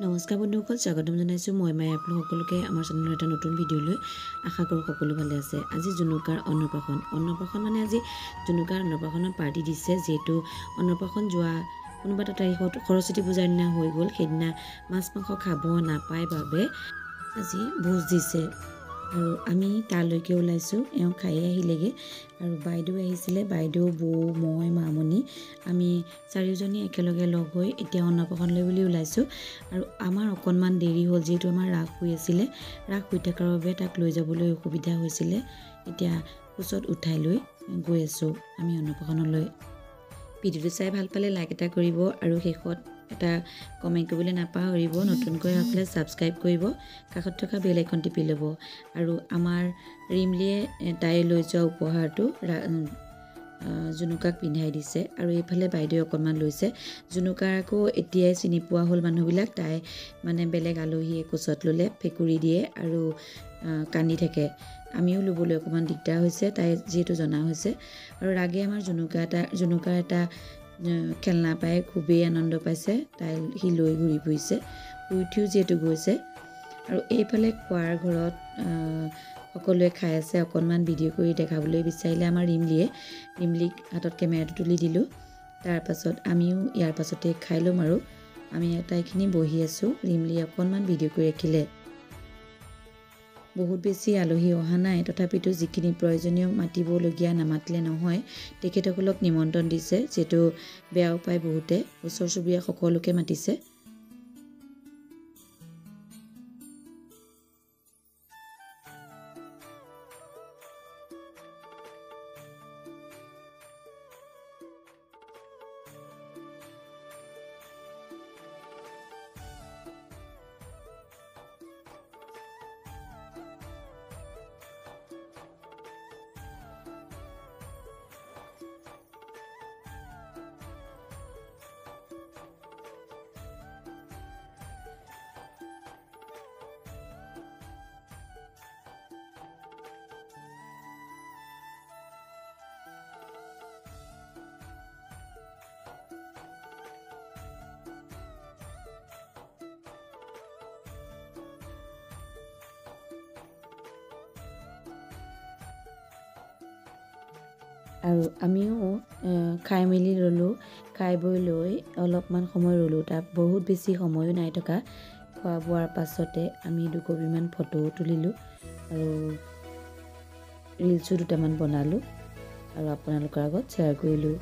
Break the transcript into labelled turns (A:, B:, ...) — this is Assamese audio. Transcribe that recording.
A: নমস্কাৰ বন্ধুসকল, স্বাগতম জনাইছোঁ মই মায়ে আপোনালোক সকলোকে আমাৰ চেনেলৰ এটা নতুন ভিডিঅ'লৈ। আশা কৰোঁ সকলো ভালে আছে। আজি জুনুকাৰ অন্নপ্ৰাশন মানে আজি জুনুকাৰ অন্নপ্ৰাশনৰ পাৰ্টি দিছে। যিহেতু অন্নপ্ৰাশন যোৱা কোনোবা এটা তাৰিখত সৰস্বতী পূজাৰ দিনা হৈ গ'ল, সেইদিনা মাছ মাংস খাব নাপায় বাবে আজি ভোজ দিছে আৰু আমি তালৈকে ওলাইছোঁ। এওঁ খাই আহিলেগৈ আৰু বাইদেউ আহিছিলে, বাইদেউ, বৌ, মই, মামনি আমি চাৰিওজনী একেলগে লগ হৈ এতিয়া অন্নপ্ৰাশনলৈ বুলি ওলাইছোঁ। আৰু আমাৰ অকণমান দেৰি হ'ল, যিহেতু আমাৰ ৰাস হৈ আছিলে, ৰাস হৈ থকাৰ বাবে তাক লৈ যাবলৈ অসুবিধা হৈছিলে। এতিয়া কোচত উঠাই লৈ গৈ আছোঁ আমি অন্নপ্ৰাশনলৈ। ভিডিঅ'টো চাই ভাল পালে লাইক এটা কৰিব আৰু শেষত এটা কমেণ্ট কৰিবলৈ নাপাহৰিব। নতুনকৈ আহিলে ছাবস্ক্ৰাইব কৰিব, কাষত থকা বেল আইকন টিপি ল'ব। আৰু আমাৰ ৰিমলিয়ে তাই লৈ যোৱা উপহাৰটো জুনুকাক পিন্ধাই দিছে আৰু এইফালে বাইদেৱে অকণমান লৈছে। জুনুকাৰ আকৌ এতিয়াই চিনি পোৱা হ'ল মানুহবিলাক। তাই মানে বেলেগ আলহীয়ে কোচত ল'লে ফেকুৰি দিয়ে আৰু কান্দি থাকে। আমিও ল'বলৈ অকণমান দিগদাৰ হৈছে, তাই যিহেতু জনা হৈছে। আৰু ৰাগে আমাৰ জুনুকাৰ এটা খেলনা পাই খুবেই আনন্দ পাইছে। সি লৈ ঘূৰি ফুৰিছে, শুই উঠিও যিহেতু গৈছে। আৰু এইফালে খোৱাৰ ঘৰত সকলোৱে খাই আছে। অকণমান ভিডিঅ' কৰি দেখাবলৈ বিচাৰিলে আমাৰ ৰিমলিক হাতত কেমেৰাটো তুলি দিলোঁ। তাৰপাছত আমিও ইয়াৰ পাছতে খাই ল'ম আৰু আমি আটাইখিনি বহি আছোঁ। ৰিমলিয়ে অকণমান ভিডিঅ' কৰি ৰাখিলে। বহুত বেছি আলহী অহা নাই, তথাপিতো যিখিনি প্ৰয়োজনীয় মাতিবলগীয়া নামাতিলে নহয়, তেখেতসকলক নিমন্ত্ৰণ দিছে। যিহেতু বেয়াও পায় বহুতে, ওচৰ চুবুৰীয়া সকলোকে মাতিছে। আৰু আমিও খাই মেলি ল'লোঁ। খাই বৈ লৈ অলপমান সময় ৰ'লোঁ। তাত বহুত বেছি সময়ো নাই থকা। খোৱা বোৱাৰ পাছতে আমি দুকপিমান ফটোও তুলিলোঁ আৰু ৰিলচো দুটামান বনালোঁ আৰু আপোনালোকৰ আগত শ্বেয়াৰ কৰিলোঁ।